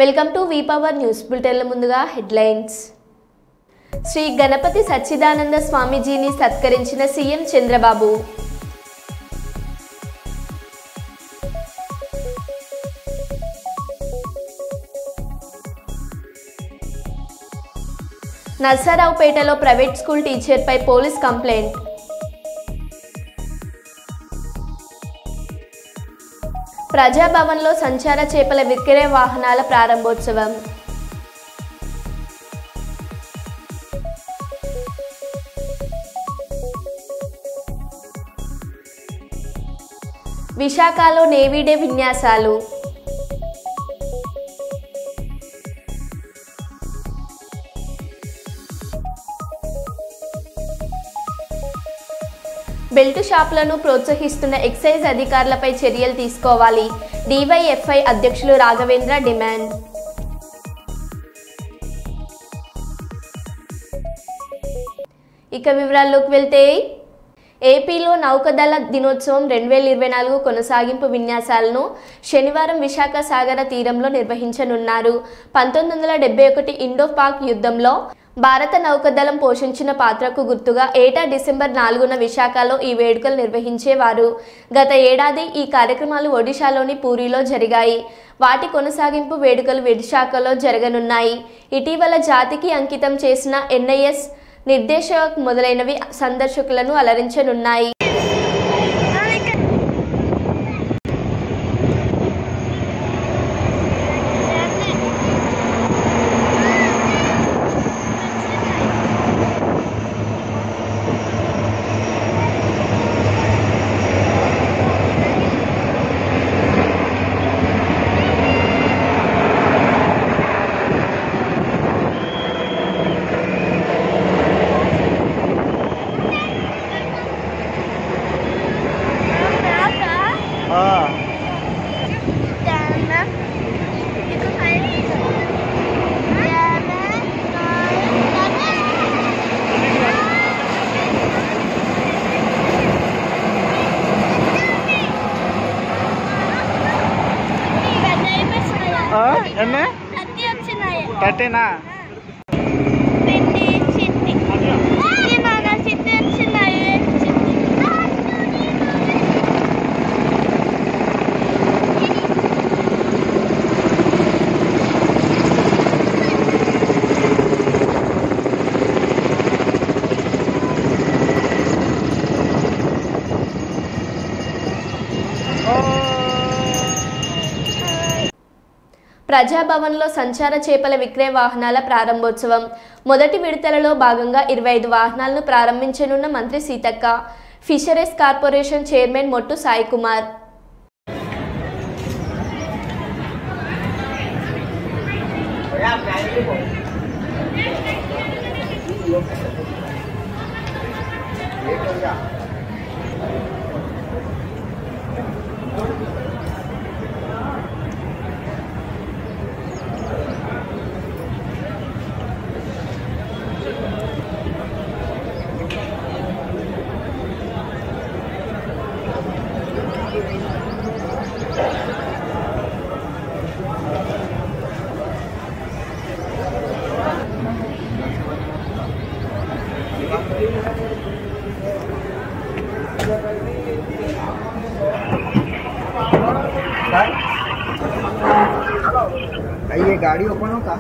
Welcome to V power news బులెటిన్ల ముందుగా headlines. Shri Ganapathy Sachchidananda స్వామీజీని సత్కరించిన సీఎం చంద్రబాబు. నర్సరావుపేటలో ప్రైవేట్ స్కూల్ టీచర్పై పోలీస్ కంప్లైంట్. ప్రజాభవన్లో సంచార చేపల విక్రయ వాహనాల ప్రారంభోత్సవం. విశాఖలో నేవీ డే విన్యాసాలు. బెల్ట్ షాపులను ప్రోత్సహిస్తున్న ఎక్సైజ్ అధికారులపై చర్యలు తీసుకోవాలి. డివైఎఫ్ఐ అధ్యక్షులు రాఘవేంద్ర డిమాండ్. ఇక వివరాల్లోకి వెళ్తే ఏపీలో నౌకాదళ దినోత్సవం 2024 కొనసాగింపు విన్యాసాలను శనివారం విశాఖ సాగర తీరంలో నిర్వహించనున్నారు. 1971 ఇండో-పాక్ యుద్ధంలో భారత నౌకాదళం పోషించిన పాత్రకు గుర్తుగా ఏటా డిసెంబర్ 4న విశాఖలో ఈ వేడుకలు నిర్వహించేవారు. గత ఏడాది ఈ కార్యక్రమాలు ఒడిశాలోని పూరిలో జరిగాయి. వాటి కొనసాగింపు వేడుకలు విశాఖలో జరగనున్నాయి. ఇటీవల జాతికి అంకితం చేసిన NIS నిర్దేశక్ మొదలైనవి సందర్శకులను అలరించనున్నాయి. ప్రజాభవన్లో సంచార చేపల విక్రయ వాహనాల ప్రారంభోత్సవం. మొదటి విడతలలో భాగంగా 25 వాహనాలను ప్రారంభించనున్న మంత్రి Seethakka. Fisheries corporation chairman Mottu Sai Kumar. ये गाड़ी ओपन हो का?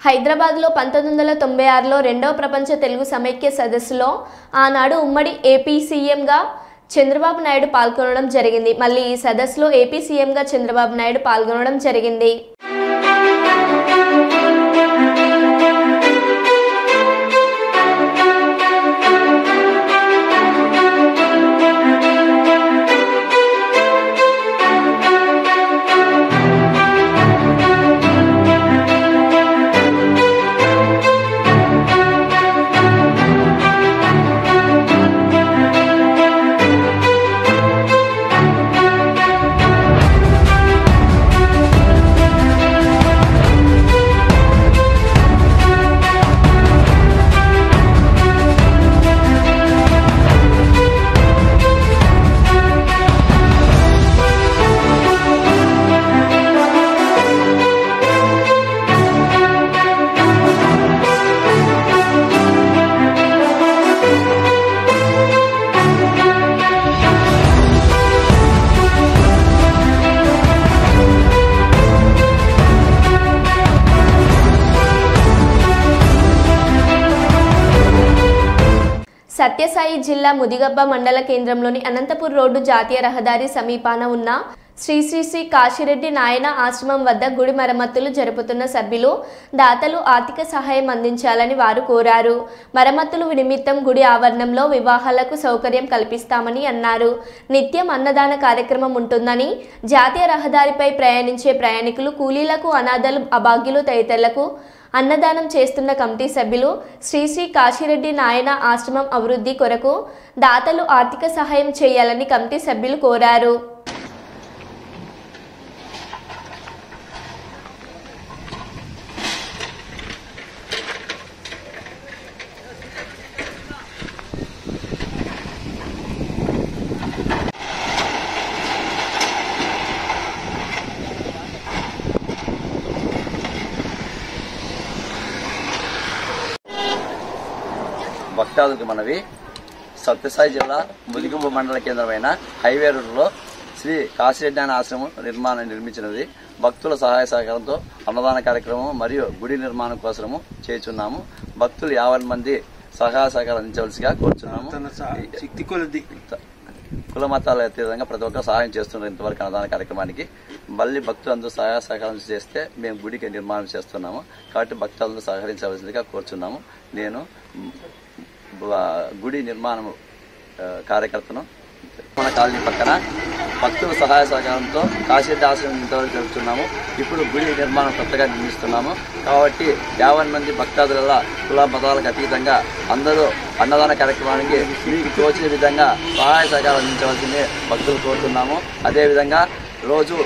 హైదరాబాద్లో 1996లో రెండవ ప్రపంచ తెలుగు సమైక్య సదస్సులో ఆనాడు ఉమ్మడి ఏపీ సీఎంగా చంద్రబాబు నాయుడు పాల్గొనడం జరిగింది. మళ్ళీ ఈ సదస్సులో ఏపీ సీఎంగా చంద్రబాబు నాయుడు పాల్గొనడం జరిగింది. సత్యసాయి జిల్లా ముదిగబ్బ మండల కేంద్రంలోని అనంతపూర్ రోడ్డు జాతీయ రహదారి సమీపాన ఉన్న శ్రీ శ్రీ శ్రీ కాశిరెడ్డి నాయన ఆశ్రమం వద్ద గుడి మరమ్మతులు జరుపుతున్న సభ్యులు దాతలు ఆర్థిక సహాయం అందించాలని వారు కోరారు. మరమ్మతులు నిమిత్తం గుడి ఆవరణంలో వివాహాలకు సౌకర్యం కల్పిస్తామని అన్నారు. నిత్యం అన్నదాన కార్యక్రమం ఉంటుందని, జాతీయ రహదారిపై ప్రయాణించే ప్రయాణికులు, కూలీలకు, అనాథలు, అభాగ్యులు తదితరులకు అన్నదానం చేస్తున్న కమిటీ సభ్యులు శ్రీ శ్రీ కాశిరెడ్డి నాయన ఆశ్రమం అభివృద్ధి కొరకు దాతలు ఆర్థిక సహాయం చేయాలని కమిటీ సభ్యులు కోరారు. భక్తాదులకు మనవి. సత్యసాయి జిల్లా ముదిగుంబ మండల కేంద్రమైన హైవే రోడ్డులో శ్రీ కాశిరెడ్డి నాయన ఆశ్రమం నిర్మించినది. భక్తుల సహాయ సహకారంతో అన్నదాన కార్యక్రమం మరియు గుడి నిర్మాణం కోసము చేస్తున్నాము. భక్తులు 50 మంది సహాయ సహకారం అందించవలసిగా కోరుచున్నాము. కుల మతాల అతీతంగా ప్రతి ఒక్కరు సహాయం చేస్తున్నారు. ఇంతవరకు అన్నదాన కార్యక్రమానికి మళ్ళీ భక్తులందరూ సహాయ సహకారం చేస్తే మేము గుడికి నిర్మాణం చేస్తున్నాము. కాబట్టి భక్తులందరూ సహకరించవలసిందిగా కోరుచున్నాము. నేను గుడి నిర్మాణం కార్యకర్తను. మన కాలనీ పక్కన భక్తుల సహాయ సహకారంతో కాశిరెడ్డి ఆశ్రమం ఇంతవరకు జరుపుతున్నాము. ఇప్పుడు గుడి నిర్మాణం కొత్తగా నిర్మిస్తున్నాము. కాబట్టి 50 మంది భక్తాదుల కుల మతాలకు అతీతంగా అందరూ అన్నదాన కార్యక్రమానికి మీకు తోచిన విధంగా సహాయ సహకారం అందించవలసిందే భక్తులు కోరుతున్నాము. అదేవిధంగా రోజు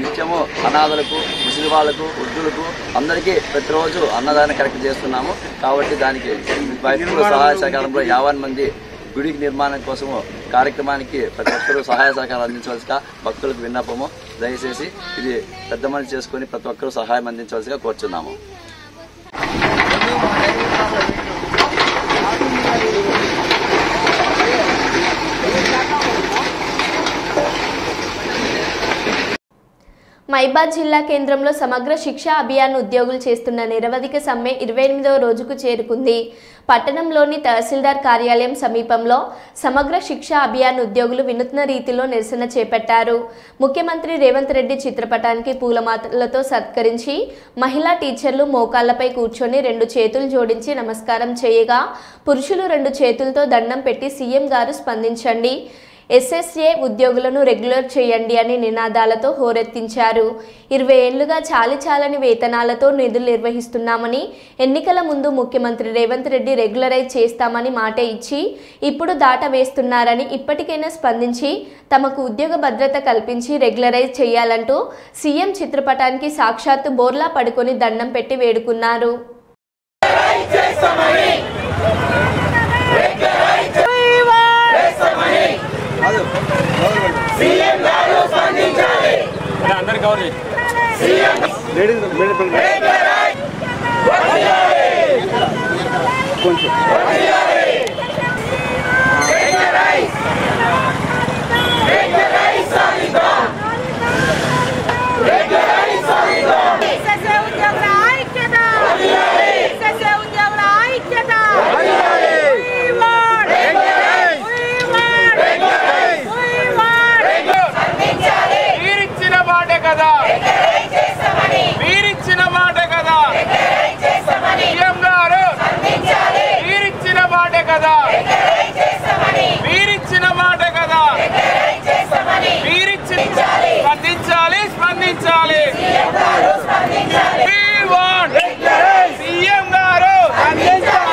నిత్యము అనాథలకు, ముసలి వాళ్లకు, వృద్ధులకు అందరికీ ప్రతిరోజు అన్నదాన కార్యక్రమం చేస్తున్నాము. కాబట్టి దానికి భక్తుల సహాయ సహకారంలో 50 మంది గుడికి నిర్మాణం కోసము కార్యక్రమానికి ప్రతి ఒక్కరూ సహాయ సహకారం అందించవలసిగా భక్తులకు విన్నపము. దయచేసి ఇది పెద్ద మనసు చేసుకుని ప్రతి ఒక్కరూ సహాయం అందించవలసిగా కోరుచున్నాము. మైబాద్ జిల్లా కేంద్రంలో సమగ్ర శిక్ష అభియాన్ ఉద్యోగులు చేస్తున్న నిరవధిక సమ్మె 28వ రోజుకు చేరుకుంది. పట్టణంలోని తహసీల్దార్ కార్యాలయం సమీపంలో సమగ్ర శిక్ష అభియాన్ ఉద్యోగులు వినూత్న రీతిలో నిరసన చేపట్టారు. ముఖ్యమంత్రి రేవంత్ రెడ్డి చిత్రపటానికి పూలమాలతో సత్కరించి మహిళా టీచర్లు మోకాళ్లపై కూర్చొని 2 చేతులు జోడించి నమస్కారం చేయగా, పురుషులు 2 చేతులతో దండం పెట్టి సీఎం గారు స్పందించండి, ఎస్ఎస్ఏ ఉద్యోగులను రెగ్యులర్ చేయండి అని నినాదాలతో హోరెత్తించారు. 20 ఏళ్లుగా చాలిచాలని వేతనాలతో నిధులు నిర్వహిస్తున్నామని, ఎన్నికల ముందు ముఖ్యమంత్రి రేవంత్ రెడ్డి రెగ్యులరైజ్ చేస్తామని మాట ఇచ్చి ఇప్పుడు దాట వేస్తున్నారని, ఇప్పటికైనా స్పందించి తమకు ఉద్యోగ భద్రత కల్పించి రెగ్యులరైజ్ చేయాలంటూ సీఎం చిత్రపటానికి సాక్షాత్తు బోర్లా పడుకొని దండం పెట్టి వేడుకున్నారు.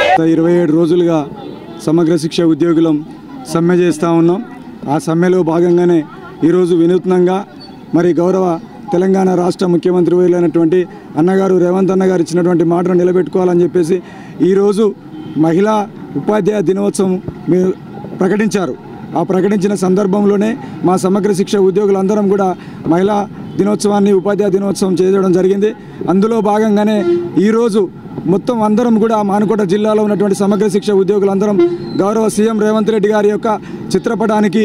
గత 27 రోజులుగా సమగ్ర శిక్ష ఉద్యోగులం సమ్మె చేస్తూ ఉన్నాం. ఆ సమ్మెలో భాగంగానే ఈరోజు వినూత్నంగా మరి గౌరవ తెలంగాణ రాష్ట్ర ముఖ్యమంత్రి అయినటువంటి అన్నగారు రేవంత్ అన్నగారు ఇచ్చినటువంటి మాటను నిలబెట్టుకోవాలని చెప్పేసి ఈరోజు మహిళా ఉపాధ్యాయ దినోత్సవం మీరు ప్రకటించారు. ఆ ప్రకటించిన సందర్భంలోనే మా సమగ్ర శిక్ష ఉద్యోగులందరం కూడా మహిళా దినోత్సవాన్ని, ఉపాధ్యాయ దినోత్సవం చేయడం జరిగింది. అందులో భాగంగానే ఈరోజు మొత్తం అందరం కూడా మానుకోట జిల్లాలో ఉన్నటువంటి సమగ్ర శిక్ష ఉద్యోగులందరం గౌరవ సీఎం రేవంత్ రెడ్డి గారి యొక్క చిత్రపటానికి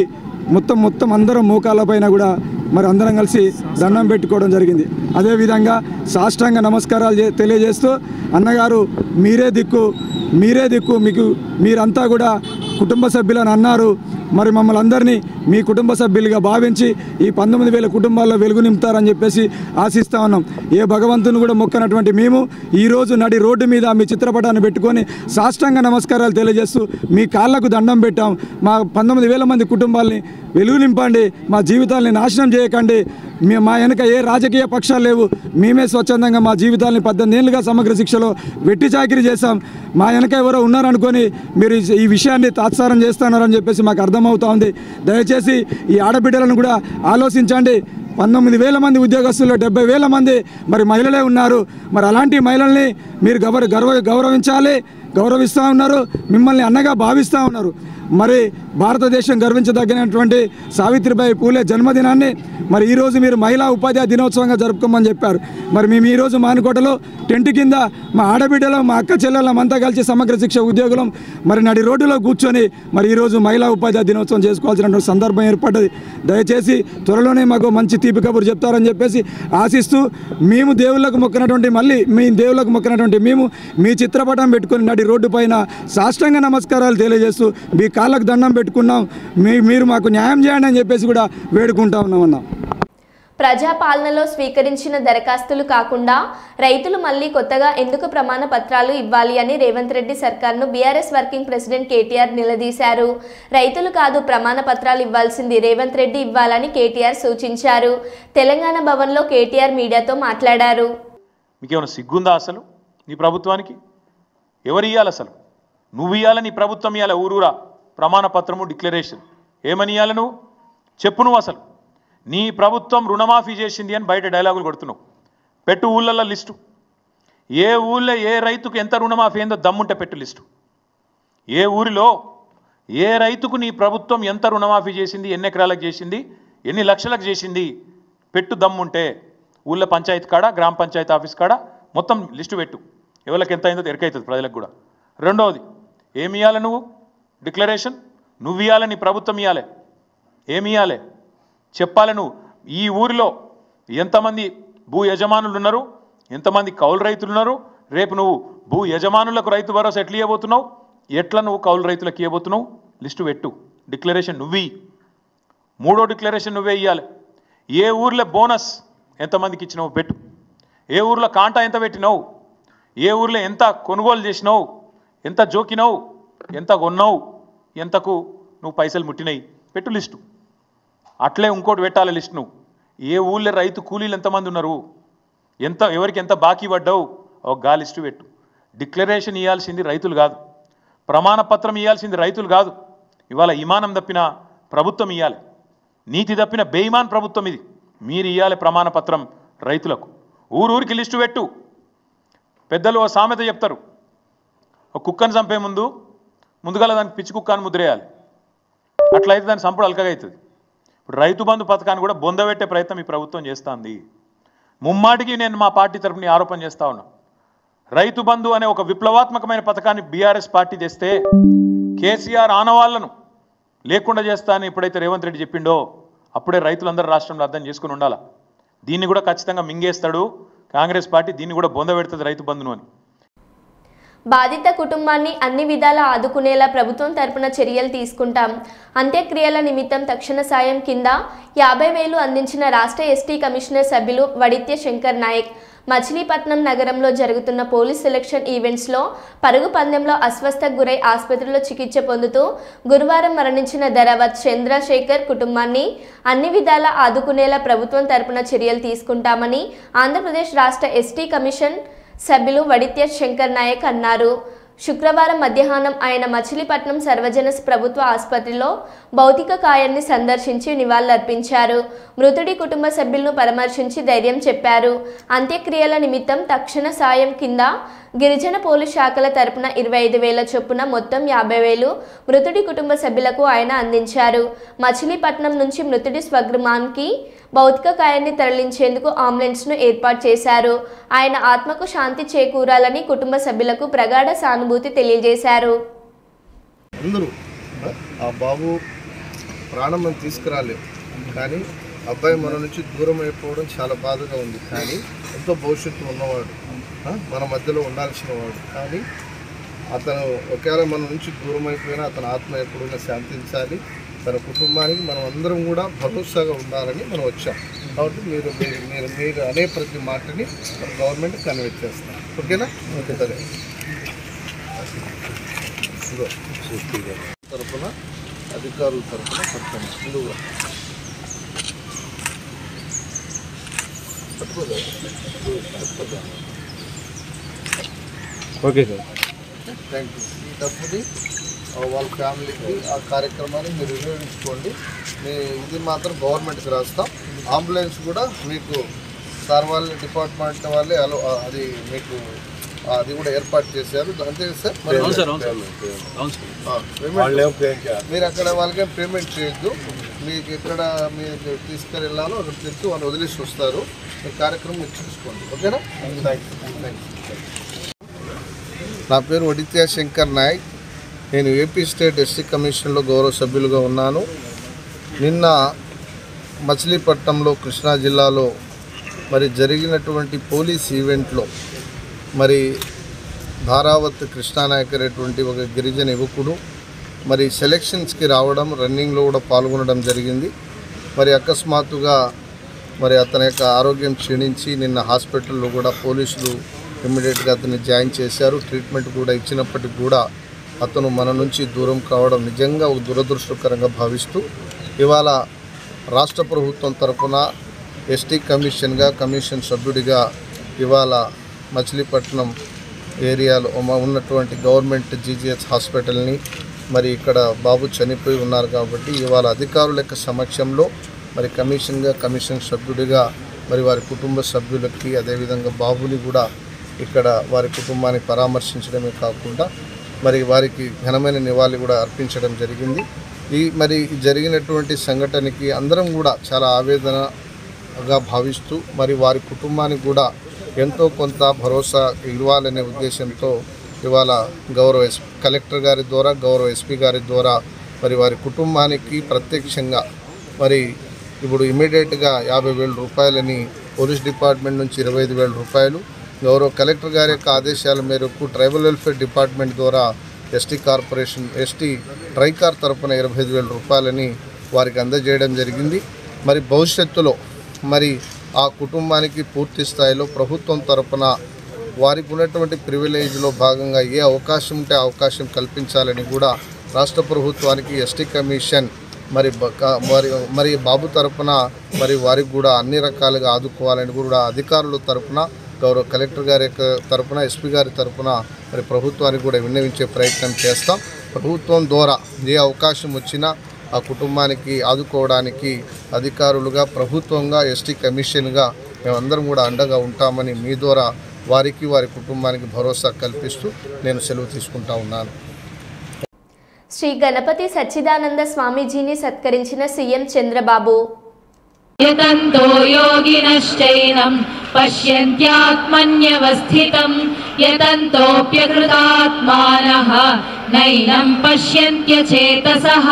మొత్తం అందరం మోకాళ్ళపైన కూడా మరి అందరం కలిసి దండం పెట్టుకోవడం జరిగింది. అదేవిధంగా సాష్టాంగ నమస్కారాలు తెలియజేస్తూ అన్నగారు మీరే దిక్కు మీరంతా కూడా కుటుంబ సభ్యులను అన్నారు. మరి మమ్మల్ని అందరినీ మీ కుటుంబ సభ్యులుగా భావించి ఈ 19,000 కుటుంబాల్లో వెలుగు నింపుతారని చెప్పేసి ఆశిస్తూ ఉన్నాం. ఏ భగవంతుని కూడా మొక్కనటువంటి మేము ఈరోజు నడి రోడ్డు మీద మీ చిత్రపటాన్ని పెట్టుకొని సాష్టాంగ నమస్కారాలు తెలియజేస్తూ మీ కాళ్ళకు దండం పెట్టాం. మా 19,000 మంది కుటుంబాలని వెలుగు నింపండి, మా జీవితాలని నాశనం చేయకండి. మా వెనక ఏ రాజకీయ పక్షాలు లేవు. మేమే స్వచ్ఛందంగా మా జీవితాలని 18 ఏళ్ళుగా సమగ్ర శిక్షలో వెట్టి చాకిరీ చేశాం. మా వెనక ఎవరో ఉన్నారనుకొని మీరు ఈ విషయాన్ని తాత్సారం చేస్తున్నారని చెప్పేసి మాకు అర్థమవుతా ఉంది. దయచేసి ఈ ఆడబిడ్డలను కూడా ఆలోచించండి. 19,000 మంది ఉద్యోగస్తుల్లో 70,000 మంది మరి మహిళలే ఉన్నారు. మరి అలాంటి మహిళల్ని మీరు గౌరవించాలి, గౌరవిస్తూ ఉన్నారు, మిమ్మల్ని అన్నగా భావిస్తూ ఉన్నారు. మరి భారతదేశం గర్వించదగినటువంటి సావిత్రిబాయి పూలే జన్మదినాన్ని మరి ఈరోజు మీరు మహిళా ఉపాధ్యాయ దినోత్సవంగా జరుపుకోమని చెప్పారు. మరి మేము ఈరోజు మానుకోటలో టెంట్ కింద మా ఆడబిడ్డలు, మా అక్క చెల్లెళ్ళం అంతా కలిసి సమగ్ర శిక్ష ఉద్యోగులం మరి నడి రోడ్డులో కూర్చొని మరి ఈరోజు మహిళా ఉపాధ్యాయ దినోత్సవం చేసుకోవాల్సినటువంటి సందర్భం ఏర్పడ్డది. దయచేసి త్వరలోనే మాకు మంచి తీపి కబురు చెప్తారని చెప్పేసి ఆశిస్తూ మేము దేవుళ్ళకు మొక్కినటువంటి మేము మీ చిత్రపటం పెట్టుకొని నడి రోడ్డు పైన సాష్టాంగ నమస్కారాలు తెలియజేస్తూ మీ కాళ్ళకు దండం పెట్టుకున్నాం. మీరు మాకు న్యాయం చేయండి అని చెప్పేసి కూడా వేడుకుంటా ఉన్నామన్నా. ప్రజాపాలనలో స్వీకరించిన దరఖాస్తులు కాకుండా రైతులు మళ్ళీ కొత్తగా ఎందుకు ప్రమాణ పత్రాలు ఇవ్వాలి అని రేవంత్ రెడ్డి సర్కార్ను బీఆర్ఎస్ వర్కింగ్ ప్రెసిడెంట్ కేటీఆర్ నిలదీశారు. రైతులు కాదు ప్రమాణ పత్రాలు ఇవ్వాల్సింది రేవంత్ రెడ్డి ఇవ్వాలని కేటీఆర్ సూచించారు. తెలంగాణ భవన్లో కేటీఆర్ మీడియాతో మాట్లాడారు. మీకేమైనా సిగ్గుందా అసలు? నీ ప్రభుత్వానికి ఎవరు ఇవ్వాలి? అసలు నువ్వు ఇవ్వాలి, నీ ప్రభుత్వం ఇవ్వాలి. ఊరూరా ప్రమాణ పత్రము, డిక్లరేషన్ ఏమని ఇవ్వాలి? నువ్వు చెప్పు. నువ్వు అసలు నీ ప్రభుత్వం రుణమాఫీ చేసింది అని బయట డైలాగులు కొడుతున్నావు. పెట్టు ఊళ్ళల్లో లిస్టు. ఏ ఊళ్ళో ఏ రైతుకు ఎంత రుణమాఫీ అయిందో దమ్ముంటే పెట్టు లిస్టు. ఏ ఊరిలో ఏ రైతుకు నీ ప్రభుత్వం ఎంత రుణమాఫీ చేసింది, ఎన్ని ఎకరాలకు చేసింది, ఎన్ని లక్షలకు చేసింది పెట్టు దమ్ముంటే. ఊళ్ళో పంచాయతీ కాడ, గ్రామ పంచాయతీ ఆఫీస్ కాడ మొత్తం లిస్టు పెట్టు. ఎవరికి ఎంత అయిందో ఎరకైతుంది ప్రజలకు కూడా. రెండవది, ఏమి ఇవ్వాలి? నువ్వు డిక్లరేషన్ నువ్వు ఇవ్వాలి, నీ ప్రభుత్వం ఇవ్వాలి. ఏమి ఇవ్వాలి చెప్పాలి. నువ్వు ఈ ఊరిలో ఎంతమంది భూ యజమానులు ఉన్నారు, ఎంతమంది కౌలు రైతులు ఉన్నారు, రేపు నువ్వు భూ యజమానులకు రైతు భరోసా ఎట్లా ఇవ్వబోతున్నావు, ఎట్లా నువ్వు కౌలు రైతులకు ఇవ్వబోతున్నావు లిస్టు పెట్టు. డిక్లరేషన్ నువ్వు. మూడో డిక్లరేషన్ నువ్వే ఇవ్వాలి. ఏ ఊర్లో బోనస్ ఎంతమందికి ఇచ్చినావు పెట్టు. ఏ ఊర్లో కాంటా ఎంత పెట్టినావు, ఏ ఊర్లో ఎంత కొనుగోలు చేసినావు, ఎంత జోకినావు, ఎంత కొన్నావు, ఎంతకు నువ్వు పైసలు ముట్టినాయి పెట్టు లిస్టు. అట్లే ఇంకోటి పెట్టాలి లిస్ట్. నువ్వు ఏ ఊళ్ళో రైతు కూలీలు ఎంతమంది ఉన్నారు, ఎవరికి ఎంత బాకీ పడ్డావు ఒక గా లిస్టు పెట్టు. డిక్లరేషన్ ఇవ్వాల్సింది రైతులు కాదు, ప్రమాణ పత్రం ఇవ్వాల్సింది రైతులు కాదు. ఇవాళ ఇమానం తప్పిన ప్రభుత్వం ఇవ్వాలి, నీతి తప్పిన బేయిమాన్ ప్రభుత్వం ఇది. మీరు ఇవ్వాలి ప్రమాణ పత్రం రైతులకు. ఊరూరికి లిస్టు పెట్టు. పెద్దలు ఓ సామెత చెప్తారు, ఒక కుక్కను చంపే ముందుగా దానికి పిచ్చి కుక్క అని ముద్రేయాలి. అట్లయితే దాని సంపుడు అల్కగా అవుతుంది. ఇప్పుడు రైతు బంధు పథకాన్ని కూడా బొందబెట్టే ప్రయత్నం ఈ ప్రభుత్వం చేస్తుంది. ముమ్మాటికి నేను మా పార్టీ తరఫున ఆరోపణ చేస్తా ఉన్నా. రైతు బంధు అనే ఒక విప్లవాత్మకమైన పథకాన్ని బీఆర్ఎస్ పార్టీ తెస్తే కేసీఆర్ ఆనవాళ్లను లేకుండా చేస్తా అని ఎప్పుడైతే రేవంత్ రెడ్డి చెప్పిండో అప్పుడే రైతులందరూ రాష్ట్రంలో అర్థం చేసుకుని ఉండాలి. దీన్ని కూడా ఖచ్చితంగా మింగేస్తాడు కాంగ్రెస్ పార్టీ, దీన్ని కూడా బొందబెడుతుంది రైతు బంధును అని. బాధిత కుటుంబాన్ని అన్ని విధాలా ఆదుకునేలా ప్రభుత్వం తరపున చర్యలు తీసుకుంటాం. అంత్యక్రియల నిమిత్తం తక్షణ సాయం కింద 50,000 అందించిన రాష్ట్ర ఎస్టీ కమిషనర్ సభ్యులు వడిత్య శంకర్ నాయక్. మచిలీపట్నం నగరంలో జరుగుతున్న పోలీస్ సెలక్షన్ ఈవెంట్స్లో పరుగు పందెంలో అస్వస్థకు గురై ఆసుపత్రిలో చికిత్స పొందుతూ గురువారం మరణించిన ధరవత్ చంద్రశేఖర్ కుటుంబాన్ని అన్ని విధాలా ఆదుకునేలా ప్రభుత్వం తరపున చర్యలు తీసుకుంటామని ఆంధ్రప్రదేశ్ రాష్ట్ర ఎస్టీ కమిషన్ సభ్యులు వడిత్య శంకర్ నాయక్ అన్నారు. శుక్రవారం మధ్యాహ్నం ఆయన మచిలీపట్నం సర్వజన ప్రభుత్వ ఆసుపత్రిలో భౌతిక కాయాన్ని సందర్శించి నివాళులర్పించారు. మృతుడి కుటుంబ సభ్యులను పరామర్శించి ధైర్యం చెప్పారు. అంత్యక్రియల నిమిత్తం తక్షణ సాయం కింద గిరిజన పోలీస్ శాఖల తరపున 25,000 చొప్పున మొత్తం 50,000 మృతుడి కుటుంబ సభ్యులకు ఆయన అందించారు. మచిలీపట్నం నుంచి మృతుడి స్వగృహానికి భౌతిక కాయాన్ని తరలించేందుకు అంబులెన్స్ను ఏర్పాటు చేశారు. ఆయన ఆత్మకు శాంతి చేకూరాలని కుటుంబ సభ్యులకు ప్రగాఢ సానుభూతి తెలియజేశారు. అందరూ ఆ బాబు ప్రాణం మనం తీసుకురాలేం, కానీ అబ్బాయి మన నుంచి దూరం అయిపోవడం చాలా బాధగా ఉంది. కానీ ఎంతో భవిష్యత్తు ఉన్నవాడు, మన మధ్యలో ఉండాల్సిన వాడు. కానీ అతను ఒకవేళ మన నుంచి దూరం అయిపోయినా అతని ఆత్మ ఎప్పుడైనా శాంతించాలి, తన కుటుంబానికి మనం అందరం కూడా భరోసాగా ఉండాలని మనం వచ్చాం. కాబట్టి మీరు అనే ప్రతి మాటని మన గవర్నమెంట్ కన్వే చేస్తాం. ఓకేనా? ఓకే సరే. తరఫున అధికారుల తరఫున చెప్తాను. ముందుగా ఓకే సార్, థ్యాంక్ యూ. ఈ డబ్బుని వాళ్ళ ఫ్యామిలీకి ఆ కార్యక్రమాన్ని మీరు వినియోగించుకోండి. ఇది మాత్రం గవర్నమెంట్కి రాస్తాం. అంబులెన్స్ కూడా మీకు సార్ వాళ్ళ డిపార్ట్మెంట్ వాళ్ళే అది మీకు అది కూడా ఏర్పాటు చేశారు. అంతే సార్. మీరు అక్కడ వాళ్ళకేం పేమెంట్ చేయొద్దు. మీకు ఎక్కడ మీరు తీసుకెళ్ళాలో అక్కడ తెచ్చి వాళ్ళు వదిలేసి వస్తారు. మీ కార్యక్రమం మీరు చూసుకోండి. ఓకేనా? Thank you. నా పేరు వడిత్య శంకర్ నాయక్. నేను ఏపీ స్టేట్ ఎస్టీ కమిషన్లో గౌరవ సభ్యులుగా ఉన్నాను. నిన్న మచిలీపట్నంలో కృష్ణా జిల్లాలో మరి జరిగినటువంటి పోలీస్ ఈవెంట్లో మరి ధారావత్ కృష్ణానాయక్ అనేటువంటి ఒక గిరిజన యువకుడు మరి సెలక్షన్స్కి రావడం, రన్నింగ్లో కూడా పాల్గొనడం జరిగింది. మరి అకస్మాత్తుగా మరి అతని యొక్క ఆరోగ్యం క్షీణించి నిన్న హాస్పిటల్లో కూడా పోలీసులు ఇమ్మీడియట్గా అతన్ని జాయిన్ చేశారు. ట్రీట్మెంట్ కూడా ఇచ్చినప్పటికీ కూడా అతను మన నుంచి దూరం కావడం నిజంగా ఒక దురదృష్టకరంగా భావిస్తూ ఇవాళ రాష్ట్ర ప్రభుత్వం తరఫున ఎస్టీ కమిషన్ సభ్యుడిగా ఇవాళ మచిలీపట్నం ఏరియాలో ఉన్నటువంటి గవర్నమెంట్ జీజీహెచ్ హాస్పిటల్ని మరి ఇక్కడ బాబు చనిపోయి ఉన్నారు కాబట్టి ఇవాళ అధికారుల యొక్క సమక్షంలో మరి కమిషన్ సభ్యుడిగా మరి వారి కుటుంబ సభ్యులకి అదేవిధంగా బాబుని కూడా ఇక్కడ వారి కుటుంబాన్ని పరామర్శించడమే కాకుండా మరి వారికి ఘనమైన నివాళి కూడా అర్పించడం జరిగింది. మరి జరిగినటువంటి సంఘటనకి అందరం కూడా చాలా ఆవేదనగా భావిస్తూ మరి వారి కుటుంబానికి కూడా ఎంతో కొంత భరోసా ఇవ్వాలనే ఉద్దేశంతో ఇవాళ గౌరవ కలెక్టర్ గారి ద్వారా, గౌరవ ఎస్పీ గారి ద్వారా మరి వారి కుటుంబానికి ప్రత్యక్షంగా మరి ఇప్పుడు ఇమీడియట్గా 50,000 రూపాయలని పోలీస్ డిపార్ట్మెంట్ నుంచి 25,000 రూపాయలు, గౌరవ కలెక్టర్ గారి యొక్క ఆదేశాల మేరకు ట్రైబల్ వెల్ఫేర్ డిపార్ట్మెంట్ ద్వారా ఎస్టీ ట్రైకార్ తరఫున 25,000 రూపాయలని వారికి అందజేయడం జరిగింది. మరి భవిష్యత్తులో మరి ఆ కుటుంబానికి పూర్తి స్థాయిలో ప్రభుత్వం తరఫున వారికి ఉన్నటువంటి ప్రివిలేజ్లో భాగంగా ఏ అవకాశం ఉంటే అవకాశం కల్పించాలని కూడా రాష్ట్ర ప్రభుత్వానికి ఎస్టీ కమిషన్ మరి బాబు తరఫున మరి వారికి కూడా అన్ని రకాలుగా ఆదుకోవాలని కూడా అధికారుల తరఫున గౌరవ కలెక్టర్ గారి యొక్క తరఫున, ఎస్పీ గారి తరఫున మరి ప్రభుత్వానికి కూడా విన్నవించే ప్రయత్నం చేస్తాం. ప్రభుత్వం ద్వారా ఏ అవకాశం వచ్చినా ఆ కుటుంబానికి ఆదుకోవడానికి అధికారులుగా, ప్రభుత్వంగా, ఎస్టీ కమిషన్గా మేమందరం కూడా అండగా ఉంటామని మీ ద్వారా వారికి, వారి కుటుంబానికి భరోసా కల్పిస్తూ నేను సెలవు తీసుకుంటా ఉన్నాను. శ్రీ గణపతి సచ్చిదానంద స్వామీజీని సత్కరించిన సీఎం చంద్రబాబు. యతంతో యోగినశ్చైనం పశ్యంత్యాత్మన్యవస్థితం యతంతోప్యకృతాత్మానః నైనం పశ్యంత్యచేతసః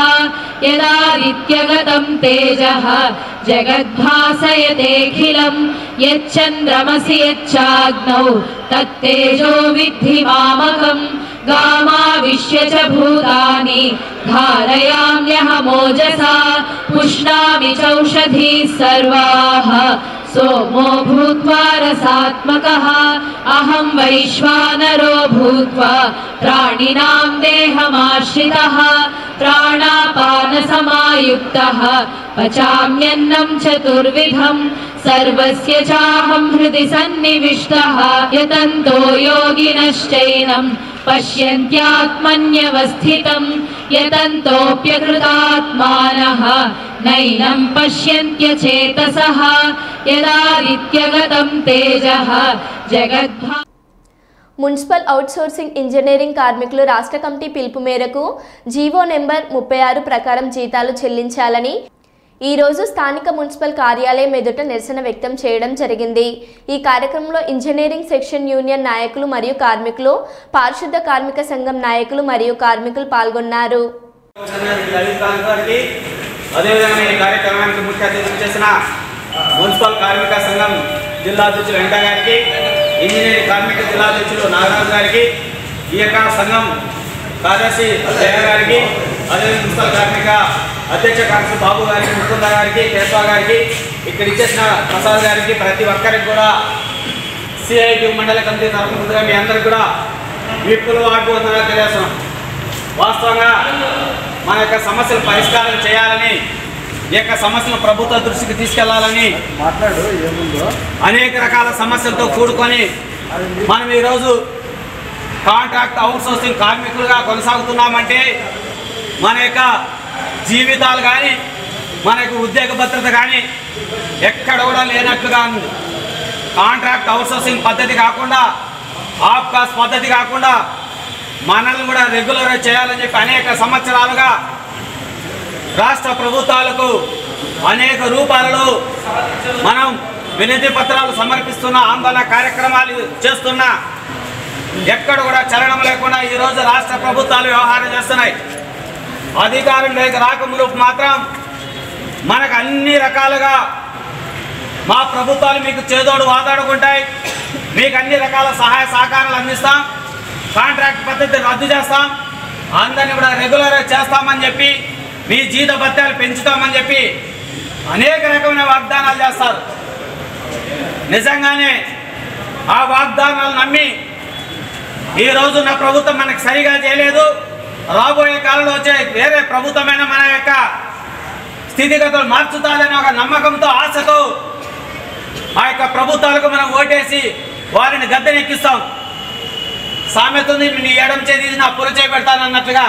యదాదిత్యగతం తేజః జగద్భాసయతేఖిలం యచ్చంద్రమసి యచ్చాగ్నౌ తత్తేజో విద్ధి మామకం గామావిశ్య చ భూతాని ధారయామ్యహమోజసా పుష్ణామి చౌషధీః సర్వాః सोमो भूत्वा रसात्मकः अहं वैश्वानरो भूत्वा प्राणिनां देहमाश्रितः प्राणापानसमायुक्तः पचाम्यन्नं चतुर्विधं सर्वस्य चाहं हृदि सन्निविष्टः यतन्तो योगिनश्चैनं पश्यन्त्यात्मन्यवस्थितं यतन्तोऽप्यकृतात्मानः नैनं पश्यन्त्यचेतसः यदादित्यगतं तेजः जगद्भा. మున్సిపల్ అవుట్సోర్సింగ్ ఇంజనీరింగ్ కార్మికులు రాష్ట్ర కమిటీ పిలుపు మేరకు జీవో నెంబర్ 36 ప్రకారం జీతాలు చెల్లించాలని ఈరోజు స్థానిక మున్సిపల్ కార్యాలయం ఎదుట నిరసన వ్యక్తం చేయడం జరిగింది. ఈ కార్యక్రమంలో ఇంజనీరింగ్ సెక్షన్ యూనియన్ నాయకులు మరియు కార్మికులు, పారిశుద్ధ కార్మిక సంఘం నాయకులు మరియు కార్మికులు పాల్గొన్నారు. అదేవిధంగా ఈ కార్యక్రమానికి ముఖ్య అతిథులు చేసిన మున్సిపల్ కార్మిక సంఘం జిల్లా అధ్యక్షులు వెంకయ్య గారికి, ఇంజనీరింగ్ కార్మిక జిల్లా అధ్యక్షులు నాగరాజు గారికి, ఈ యొక్క సంఘం కార్యదర్శి జయ గారికి, అదే మున్సిపల్ కార్మిక అధ్యక్ష కార్యదర్శి బాబు గారికి, ముకుంద గారికి, కేశవ గారికి, ఇక్కడ ఇచ్చేసిన ప్రసాద్ గారికి, ప్రతి ఒక్కరికి కూడా సిఐటి మండల కమిటీ తరఫున ముందుగా మీ అందరికి కూడా వీపులు ఆడుకుంటున్నారని తెలియజేస్తున్నాం. వాస్తవంగా మన యొక్క సమస్యలు పరిష్కారం చేయాలని, ఈ యొక్క సమస్యలను ప్రభుత్వ దృష్టికి తీసుకెళ్లాలని అనేక రకాల సమస్యలతో కూడుకొని మనం ఈరోజు కాంట్రాక్ట్ అవుట్సోర్సింగ్ కార్మికులుగా కొనసాగుతున్నామంటే మన యొక్క జీవితాలు కానీ, మన యొక్క ఉద్యోగ భద్రత కానీ ఎక్కడ కూడా లేనట్లుగా ఉంది. కాంట్రాక్ట్ అవుట్సోర్సింగ్ పద్ధతి కాకుండా, ఆఫ్కాస్ పద్ధతి కాకుండా మనల్ని కూడా రెగ్యులర్ చేయాలని చెప్పి అనేక సంవత్సరాలుగా రాష్ట్ర ప్రభుత్వాలకు అనేక రూపాలలో మనం వినతి పత్రాలు సమర్పిస్తున్న, ఆందోళన కార్యక్రమాలు చేస్తున్నా ఎక్కడ కూడా చలనం లేకుండా ఈరోజు రాష్ట్ర ప్రభుత్వాలు వ్యవహారం చేస్తున్నాయి. అధికారం లేక రాకముందు మాత్రం మనకు అన్ని రకాలుగా మా ప్రభుత్వాలు మీకు చేదోడు వాదాడుకుంటాయి, మీకు అన్ని రకాల సహాయ సహకారాలు అందిస్తాం, కాంట్రాక్ట్ పద్ధతి రద్దు చేస్తాం, అందరినీ కూడా రెగ్యులర్ చేస్తామని చెప్పి, మీ జీత భత్యాలు పెంచుతామని చెప్పి అనేక రకమైన వాగ్దానాలు చేస్తారు. నిజంగానే ఆ వాగ్దానాలు నమ్మి ఈరోజు నా ప్రభుత్వం మనకు సరిగా చేయలేదు, రాబోయే కాలంలో వచ్చే వేరే ప్రభుత్వమైన మన యొక్క స్థితిగతులు మార్చుతాదని ఒక నమ్మకంతో, ఆశతో ఆ యొక్క ప్రభుత్వాలకు మనం ఓటేసి వారిని గద్దెనెక్కిస్తాం. సామెత ఉంది, నీ ఎడం చేసి నా పుర చేపెడతాను అన్నట్లుగా.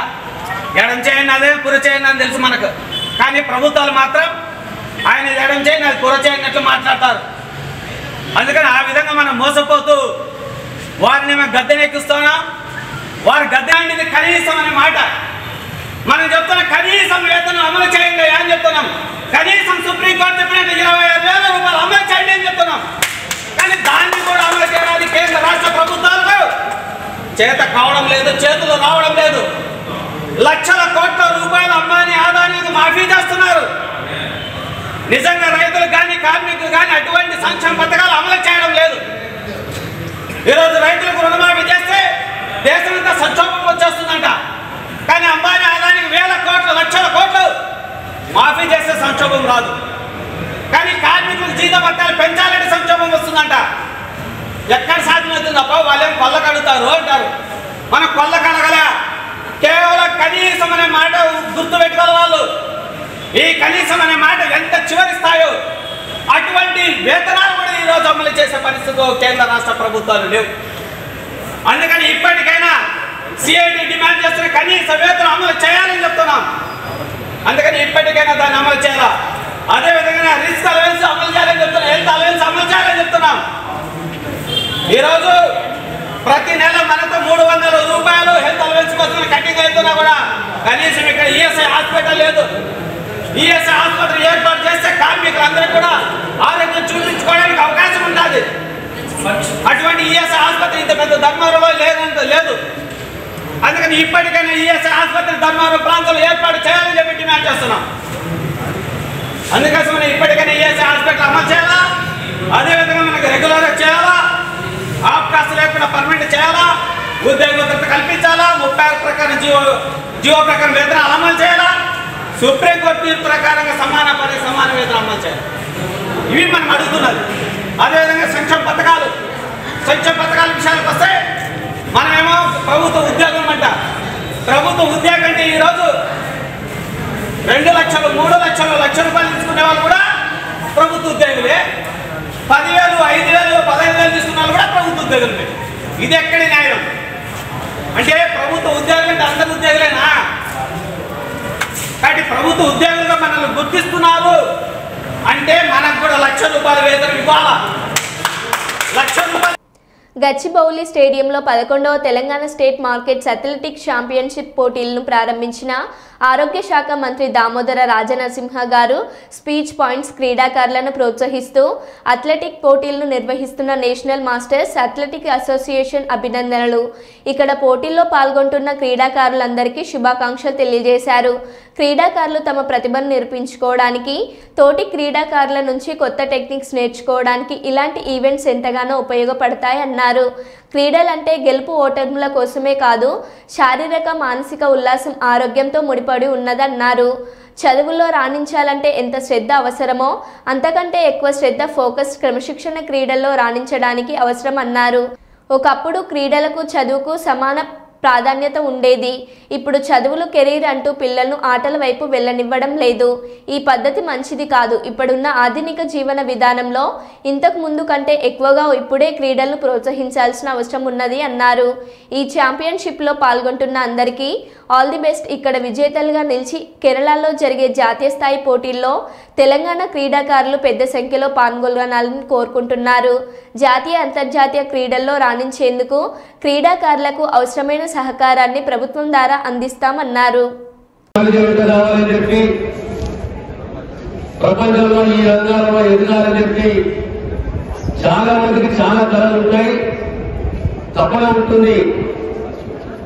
ఎడం చేయండి అదే, పుర చేయండి అని తెలుసు మనకు. కానీ ప్రభుత్వాలు మాత్రం ఆయన ఎడం చేయండి అది పుర చేయనట్లు మాట్లాడతారు. అందుకని ఆ విధంగా మనం మోసపోతూ వారిని మేము గద్దెనెక్కిస్తున్నాం. వారు గద్దె కనీసం అనే మాట మనం చెప్తున్నాం. కనీసం వేతనం అమలు చేయండి అని చెప్తున్నాం. కనీసం సుప్రీంకోర్టు చెప్పినట్టు 25,000 రూపాయలు అమలు చేయండి అని చెప్తున్నాం. కానీ దాన్ని కూడా అమలు చేయడానికి కేంద్ర రాష్ట్ర ప్రభుత్వాలకు చేత కావడం లేదు, చేతులు రావడం లేదు. లక్షల కోట్ల రూపాయలు అంబానీ ఆదాయానికి మాఫీ చేస్తున్నారు. నిజంగా రైతులకు కానీ కార్మికులు కానీ అటువంటి సంక్షేమ పథకాలు అమలు చేయడం లేదు. ఈరోజు రైతులకు రుణమాఫీ చేస్తే దేశమంతా సంక్షోభం వచ్చేస్తుందంట. కానీ అంబానీ ఆదాయానికి వేల కోట్లు, లక్షల కోట్లు మాఫీ చేస్తే సంక్షోభం రాదు. కానీ కార్మికులకు జీత భత్యాలు పెంచాలంటే సంక్షోభం వస్తుందంట. ఎక్కడ సాధ్యమవుతుంది అబ్బా, వాళ్ళేం కొల్ల కడుగుతారు అంటారు. మనం కొల్ల కడగల, కేవలం కనీసం అనే మాట గుర్తుపెట్టుకోవాలి వాళ్ళు. ఈ కనీసం అనే మాట ఎంత చివరి స్థాయో అటువంటి వేతనాలు కూడా ఈరోజు అమలు చేసే పరిస్థితిలో కేంద్ర రాష్ట్ర ప్రభుత్వాలు లేవు. అందుకని ఇప్పటికైనా సిఐటి డిమాండ్ చేస్తున్న కనీస వేతనం అమలు చేయాలని చెప్తున్నాం. అందుకని ఇప్పటికైనా దాన్ని అమలు చేయాలా. అదేవిధంగా రిస్క్ అలవెన్స్ అమలు చేయాలని చెప్తున్నాం, హెల్త్ అలవెన్స్ అమలు చేయాలని చెప్తున్నాం. ఈరోజు ప్రతి నెల మనతో 300 రూపాయలు హెల్త్ అలవెన్స్ కోసం కటింగ్ అవుతున్నా కూడా కనీసం ఇక్కడ ఈఎస్ఐ హాస్పిటల్ లేదు. ఈఎస్ఐ హాస్పిటల్ ఏర్పాటు చేస్తే కార్మికులందరికీ కూడా ఆరోగ్యం చూపించుకోవడానికి అవకాశం ఉంటుంది. అటువంటి ఈఎస్ఐ ఆసుపత్రి ఇంత పెద్ద ధర్మవరంలో లేదు. అందుకని ఇప్పటికైనా ఈఎస్ఐ ఆసుపత్రి ధర్మవరం ప్రాంతంలో ఏర్పాటు చేయాలని చెప్పి డిమాండ్ చేస్తున్నాం. అందుకోసం ఇప్పటికైనా ఈఎస్ఐ హాస్పిటల్ అమలు చేయాలా, అదేవిధంగా మనకు రెగ్యులర్ చేయాలా, ఆఫ్కాస్ట్ లేకుండా పర్మనెంట్ చేయాలా, ఉద్యోగ భద్రత కల్పించాలా, 36 ప్రకారం జీవో ప్రకారం వేతనాలు అమలు చేయాలా, సుప్రీంకోర్టు తీర్పు ప్రకారంగా సమాన వేతనం అమలు చేయాలి. ఇవి మనం అడుగుతున్నది. అదేవిధంగా సంక్షేమ పథకాల విషయానికి వస్తే మనమేమో ప్రభుత్వ ఉద్యోగం అంట. ప్రభుత్వ ఉద్యోగం అంటే ఈరోజు 2 లక్షలు, 3 లక్షలు, 1,00,000 రూపాయలు తీసుకునే వాళ్ళు కూడా ప్రభుత్వ ఉద్యోగులే. 10,000, 5,000, 15,000 తీసుకున్న వాళ్ళు కూడా ప్రభుత్వ ఉద్యోగులే. ఇది ఎక్కడి న్యాయం? అంటే ప్రభుత్వ ఉద్యోగులు అంటే అందరు ఉద్యోగులేనా? కాబట్టి ప్రభుత్వ ఉద్యోగులుగా మనల్ని గుర్తిస్తున్నారు అంటే మనకు కూడా 1,00,000 రూపాయల వేతనం ఇవ్వాలా. 1,00,000 రూపాయలు. గచ్చిబౌలి స్టేడియంలో 11వ Telangana state markets athletics championship పోటీలను ప్రారంభించిన ఆరోగ్య శాఖ మంత్రి దామోదర రాజనరసింహ గారు స్పీచ్ పాయింట్స్ క్రీడాకారులను ప్రోత్సహిస్తూ అథ్లెటిక్ పోటీలను నిర్వహిస్తున్న నేషనల్ మాస్టర్స్ అథ్లెటిక్ అసోసియేషన్ అభినందనలు. ఇక్కడ పోటీల్లో పాల్గొంటున్న క్రీడాకారులందరికీ శుభాకాంక్షలు తెలియజేశారు. క్రీడాకారులు తమ ప్రతిభను నిరూపించుకోవడానికి, తోటి క్రీడాకారుల నుంచి కొత్త టెక్నిక్స్ నేర్చుకోవడానికి ఇలాంటి ఈవెంట్స్ ఎంతగానో ఉపయోగపడతాయన్నారు. అన్నారు. క్రీడలంటే గెలుపు ఓటముల కోసమే కాదు, శారీరక మానసిక ఉల్లాసం ఆరోగ్యంతో ముడిపడి ఉన్నదన్నారు. చదువుల్లో రాణించాలంటే ఎంత శ్రద్ధ అవసరమో అంతకంటే ఎక్కువ శ్రద్ధ, ఫోకస్, క్రమశిక్షణ క్రీడల్లో రాణించడానికి అవసరం అన్నారు. ఒకప్పుడు క్రీడలకు చదువుకు సమాన ప్రాధాన్యత ఉండేది. ఇప్పుడు చదువులు కెరీర్ అంటూ పిల్లలను ఆటల వైపు వెళ్ళనివ్వడం లేదు. ఈ పద్ధతి మంచిది కాదు. ఇప్పుడున్న ఆధునిక జీవన విధానంలో ఇంతకు ముందు కంటే ఎక్కువగా ఇప్పుడే క్రీడలను ప్రోత్సహించాల్సిన అవసరం ఉన్నది అన్నారు. ఈ ఛాంపియన్షిప్లో పాల్గొంటున్న అందరికీ ఆల్ ది బెస్ట్. ఇక్కడ విజేతలుగా నిలిచి కేరళలో జరిగే జాతీయ స్థాయి పోటీల్లో తెలంగాణ క్రీడాకారులు పెద్ద సంఖ్యలో పాల్గొనాలని కోరుకుంటున్నారు. జాతీయ అంతర్జాతీయ క్రీడల్లో రాణించేందుకు క్రీడాకారులకు అవసరమైన సహకారాన్ని ప్రభుత్వం ద్వారా అందిస్తామన్నారు. ప్రపంచంలో ఈ రంగాల్లో ఎదగాలని చెప్పి చాలా మందికి చాలా కళలు ఉంటాయి, తపన ఉంటుంది.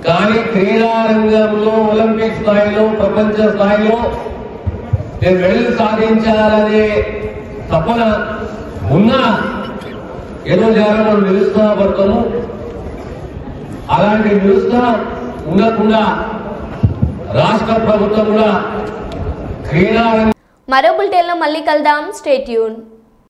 కానీ క్రీడా రంగంలో ఒలింపిక్ స్థాయిలో, ప్రపంచ స్థాయిలో నేను మెడల్ సాధించాలనే తపన ఉన్నా ఏదో చాలా మనం నిలుస్తున్నా పడతాము. అలాంటి నిలుస్తున్నా ఉండకుండా రాష్ట్ర ప్రభుత్వం కూడా క్రీడా మరో బులెటిన్లో మళ్ళీ కలుద్దాం. Stay tune.